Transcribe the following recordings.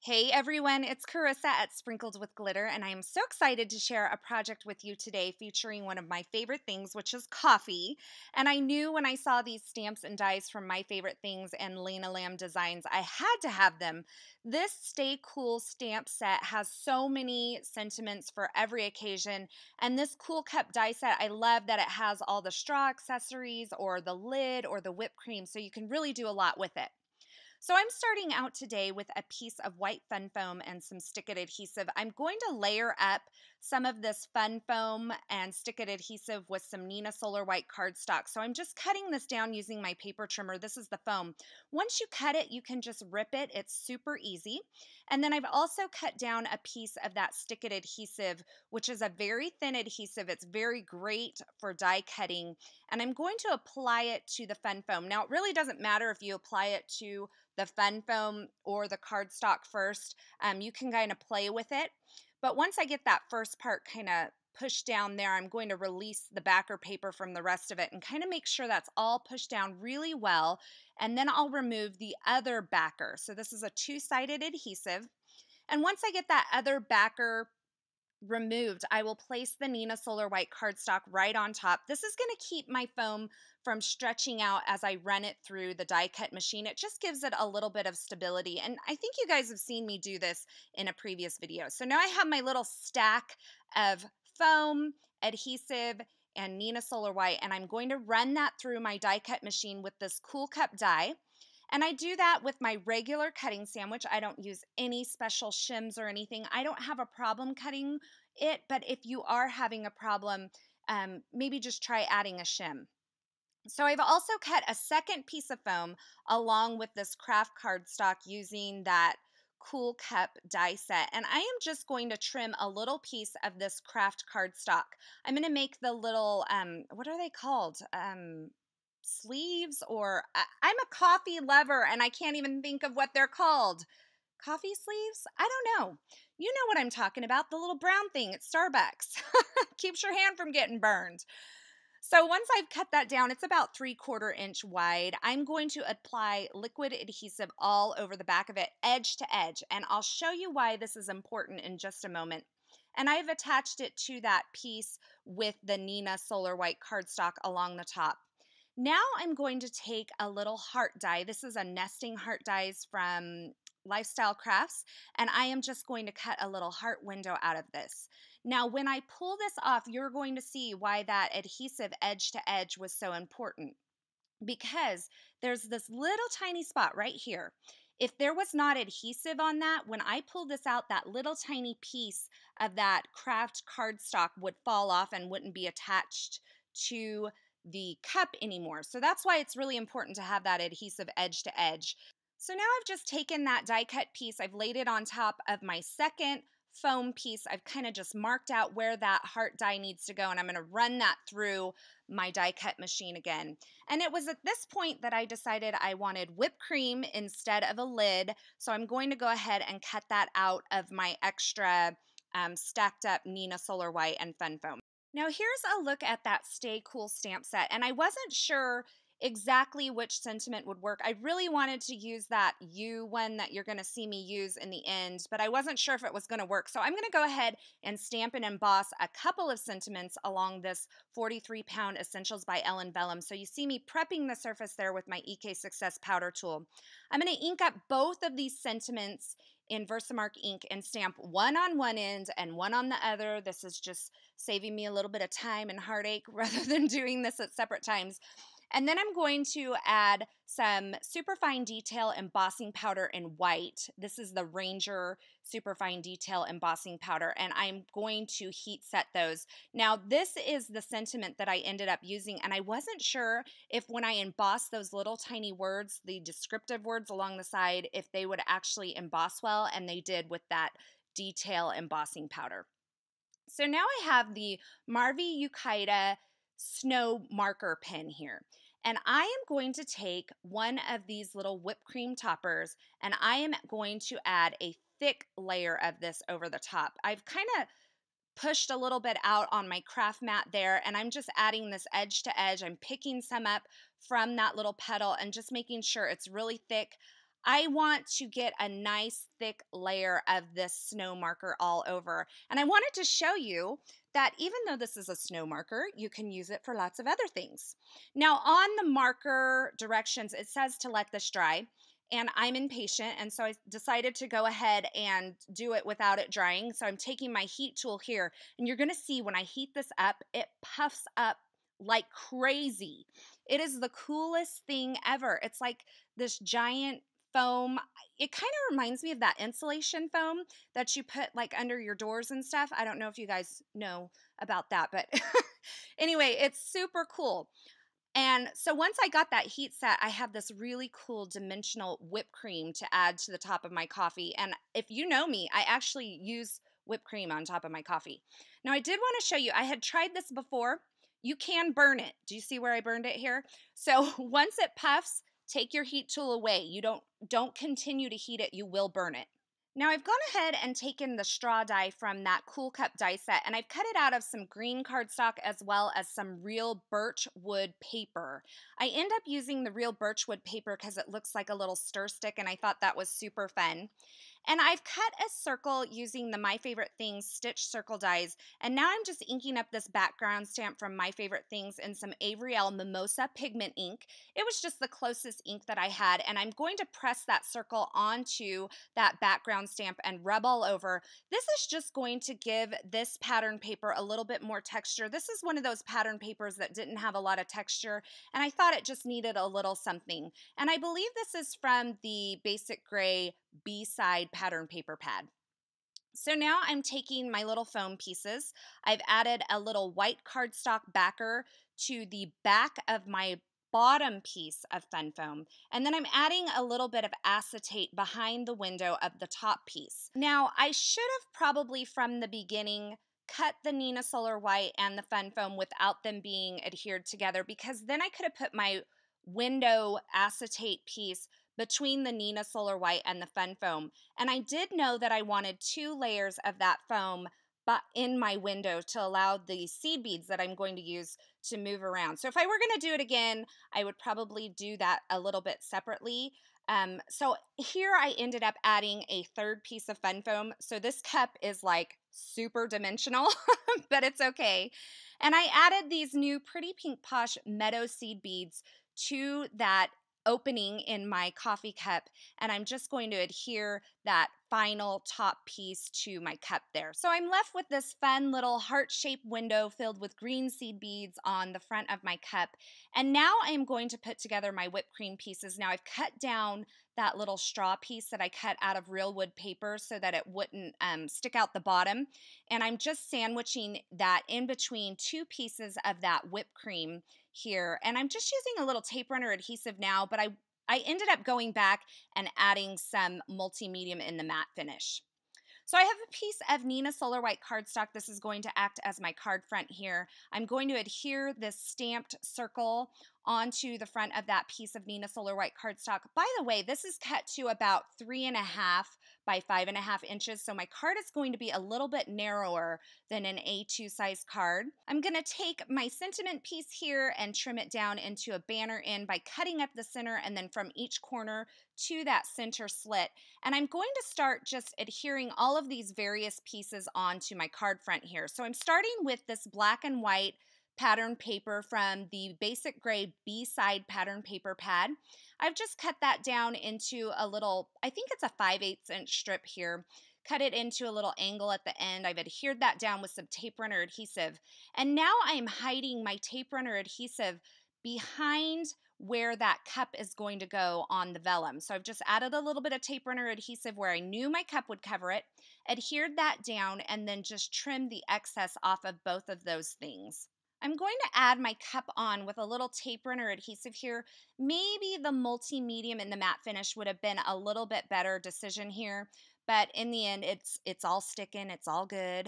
Hey everyone, it's Carissa at Sprinkled with Glitter, and I am so excited to share a project with you today featuring one of my favorite things, which is coffee. And I knew when I saw these stamps and dies from My Favorite Things and Lena Lamb Designs, I had to have them. This Stay Cool stamp set has so many sentiments for every occasion, and this Cool Cup die set, I love that it has all the straw accessories or the lid or the whipped cream, so you can really do a lot with it. So I'm starting out today with a piece of white fun foam and some stick-it adhesive. I'm going to layer up some of this fun foam and stick-it adhesive with some Neenah Solar White cardstock. So I'm just cutting this down using my paper trimmer. This is the foam. Once you cut it, you can just rip it. It's super easy. And then I've also cut down a piece of that stick-it adhesive, which is a very thin adhesive. It's very great for die cutting. And I'm going to apply it to the fun foam. Now, it really doesn't matter if you apply it to the fun foam or the cardstock first. You can kind of play with it. But once I get that first part kind of pushed down there, I'm going to release the backer paper from the rest of it and kind of make sure that's all pushed down really well. And then I'll remove the other backer. So this is a two-sided adhesive. And once I get that other backer removed, I will place the Neenah Solar White cardstock right on top. This is going to keep my foam from stretching out as I run it through the die cut machine. It just gives it a little bit of stability, and I think you guys have seen me do this in a previous video. So now I have my little stack of foam, adhesive, and Neenah Solar White, and I'm going to run that through my die cut machine with this Cool Cup die. And I do that with my regular cutting sandwich. I don't use any special shims or anything. I don't have a problem cutting it, but if you are having a problem, maybe just try adding a shim. So I've also cut a second piece of foam along with this craft cardstock using that Cool Cup die set. And I am just going to trim a little piece of this craft cardstock. I'm going to make the little, what are they called? Sleeves, or I'm a coffee lover and I can't even think of what they're called. Coffee sleeves? I don't know. You know what I'm talking about, the little brown thing at Starbucks. Keeps your hand from getting burned. So once I've cut that down, it's about 3/4 inch wide. I'm going to apply liquid adhesive all over the back of it, edge to edge, and I'll show you why this is important in just a moment. And I've attached it to that piece with the Neenah Solar White cardstock along the top. Now I'm going to take a little heart die. This is a nesting heart dies from Lifestyle Crafts, and I am just going to cut a little heart window out of this. Now, when I pull this off, you're going to see why that adhesive edge to edge was so important, because there's this little tiny spot right here. If there was not adhesive on that, when I pull this out, that little tiny piece of that craft cardstock would fall off and wouldn't be attached to the cup anymore. So that's why it's really important to have that adhesive edge to edge. So now I've just taken that die cut piece, I've laid it on top of my second foam piece. I've kind of just marked out where that heart die needs to go, and I'm going to run that through my die cut machine again. And it was at this point that I decided I wanted whipped cream instead of a lid, so I'm going to go ahead and cut that out of my extra stacked up Neenah Solar White and fun foam. Now here's a look at that Stay Cool stamp set, and I wasn't sure exactly which sentiment would work. I really wanted to use that U one that you're going to see me use in the end, but I wasn't sure if it was going to work. So I'm going to go ahead and stamp and emboss a couple of sentiments along this 43-pound Essentials by Ellen Vellum. So you see me prepping the surface there with my EK Success powder tool. I'm going to ink up both of these sentiments in Versamark ink and stamp one on one end and one on the other. This is just saving me a little bit of time and heartache rather than doing this at separate times. And then I'm going to add some superfine detail embossing powder in white. This is the Ranger superfine detail embossing powder, and I'm going to heat set those. Now, this is the sentiment that I ended up using, and I wasn't sure if when I embossed those little tiny words, the descriptive words along the side, if they would actually emboss well, and they did with that detail embossing powder. So now I have the Marvy Uchida snow marker pen here. And I am going to take one of these little whipped cream toppers and I am going to add a thick layer of this over the top. I've kind of pushed a little bit out on my craft mat there, and I'm just adding this edge to edge. I'm picking some up from that little petal and just making sure it's really thick. I want to get a nice thick layer of this snow marker all over. And I wanted to show you that even though this is a snow marker, you can use it for lots of other things. Now on the marker directions, it says to let this dry. And I'm impatient, and so I decided to go ahead and do it without it drying. So I'm taking my heat tool here, and you're going to see when I heat this up, it puffs up like crazy. It is the coolest thing ever. It's like this giant foam. It kind of reminds me of that insulation foam that you put like under your doors and stuff. I don't know if you guys know about that, but anyway, it's super cool. And so once I got that heat set, I have this really cool dimensional whipped cream to add to the top of my coffee. And if you know me, I actually use whipped cream on top of my coffee. Now I did want to show you, I had tried this before. You can burn it. Do you see where I burned it here? So once it puffs, take your heat tool away. You don't continue to heat it, you will burn it. Now I've gone ahead and taken the straw die from that Cool Cup die set, and I've cut it out of some green cardstock as well as some real birch wood paper. I end up using the real birch wood paper because it looks like a little stir stick, and I thought that was super fun. And I've cut a circle using the My Favorite Things stitch circle dies, and now I'm just inking up this background stamp from My Favorite Things in some Avriel Mimosa pigment ink. It was just the closest ink that I had, and I'm going to press that circle onto that background stamp and rub all over. This is just going to give this pattern paper a little bit more texture. This is one of those pattern papers that didn't have a lot of texture, and I thought it just needed a little something. And I believe this is from the Basic Gray B-side pattern paper pad. So now I'm taking my little foam pieces. I've added a little white cardstock backer to the back of my bottom piece of fun foam, and then I'm adding a little bit of acetate behind the window of the top piece. Now I should have probably from the beginning cut the Nina Solar White and the fun foam without them being adhered together, because then I could have put my window acetate piece between the Nina Solar White and the fun foam. And I did know that I wanted 2 layers of that foam but in my window to allow the seed beads that I'm going to use to move around. So if I were going to do it again, I would probably do that a little bit separately. So here I ended up adding a 3rd piece of fun foam. So this cup is like super dimensional, but it's okay. And I added these new Pretty Pink Posh meadow seed beads to that opening in my coffee cup, and I'm just going to adhere that final top piece to my cup there. So I'm left with this fun little heart-shaped window filled with green seed beads on the front of my cup, and now I'm going to put together my whipped cream pieces. Now I've cut down that little straw piece that I cut out of real wood paper so that it wouldn't stick out the bottom, and I'm just sandwiching that in between 2 pieces of that whipped cream here, and I'm just using a little tape runner adhesive now, but I ended up going back and adding some multi-medium in the matte finish. So I have a piece of Nina Solar White cardstock. This is going to act as my card front here. I'm going to adhere this stamped circle onto the front of that piece of Nina Solar White cardstock. By the way, this is cut to about 3.5 by 5.5 inches, so my card is going to be a little bit narrower than an A2 size card. I'm going to take my sentiment piece here and trim it down into a banner end by cutting up the center and then from each corner to that center slit. And I'm going to start just adhering all of these various pieces onto my card front here. So I'm starting with this black and white pattern paper from the Basic Gray B-side pattern paper pad. I've just cut that down into a little, I think it's a 5/8 inch strip here. Cut it into a little angle at the end. I've adhered that down with some tape runner adhesive. And now I'm hiding my tape runner adhesive behind where that cup is going to go on the vellum. So I've just added a little bit of tape runner adhesive where I knew my cup would cover it, adhered that down, and then just trimmed the excess off of both of those things. I'm going to add my cup on with a little tape runner adhesive here. Maybe the multi-medium in the matte finish would have been a little bit better decision here, but in the end, it's all sticking, it's all good.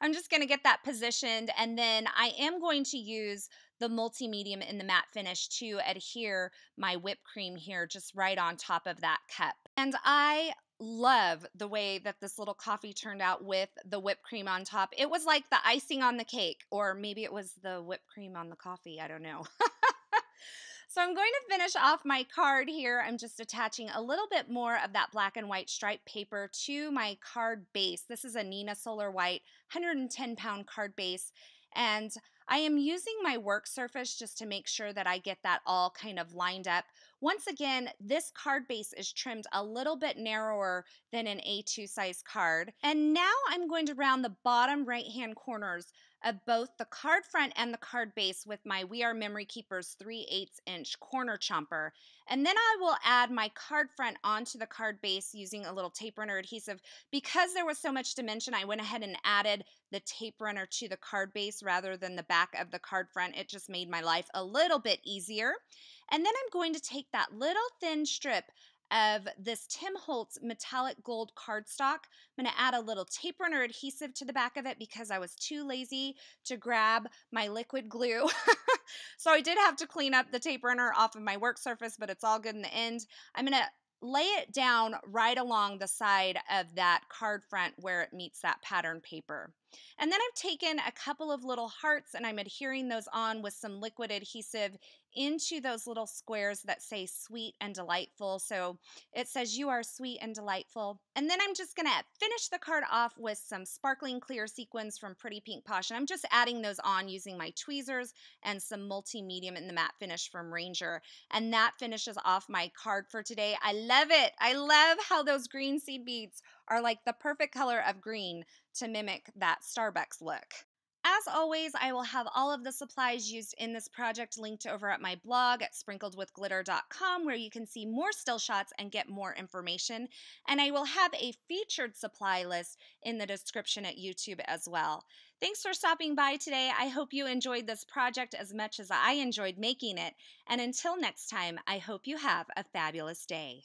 I'm just going to get that positioned, and then I am going to use the multi-medium in the matte finish to adhere my whipped cream here just right on top of that cup. And I love the way that this little coffee turned out with the whipped cream on top. It was like the icing on the cake, or maybe it was the whipped cream on the coffee, I don't know. So I'm going to finish off my card here. I'm just attaching a little bit more of that black and white striped paper to my card base. This is a Nina Solar White 110-pound card base. And I am using my work surface just to make sure that I get that all kind of lined up. Once again, this card base is trimmed a little bit narrower than an A2 size card. And now I'm going to round the bottom right-hand corners of both the card front and the card base with my We Are Memory Keepers 3/8 inch corner chomper. And then I will add my card front onto the card base using a little tape runner adhesive. Because there was so much dimension, I went ahead and added the tape runner to the card base rather than the back of the card front. It just made my life a little bit easier. And then I'm going to take that little thin strip of this Tim Holtz metallic gold cardstock. I'm going to add a little tape runner adhesive to the back of it because I was too lazy to grab my liquid glue. So I did have to clean up the tape runner off of my work surface, but it's all good in the end. I'm going to lay it down right along the side of that card front where it meets that pattern paper. And then I've taken a couple of little hearts and I'm adhering those on with some liquid adhesive into those little squares that say sweet and delightful. So it says you are sweet and delightful. And then I'm just going to finish the card off with some sparkling clear sequins from Pretty Pink Posh. And I'm just adding those on using my tweezers and some multi-medium in the matte finish from Ranger. And that finishes off my card for today. I love it. I love how those green seed beads are like the perfect color of green to mimic that Starbucks look. As always, I will have all of the supplies used in this project linked over at my blog at sprinkledwithglitter.com, where you can see more still shots and get more information. And I will have a featured supply list in the description at YouTube as well. Thanks for stopping by today. I hope you enjoyed this project as much as I enjoyed making it. And until next time, I hope you have a fabulous day.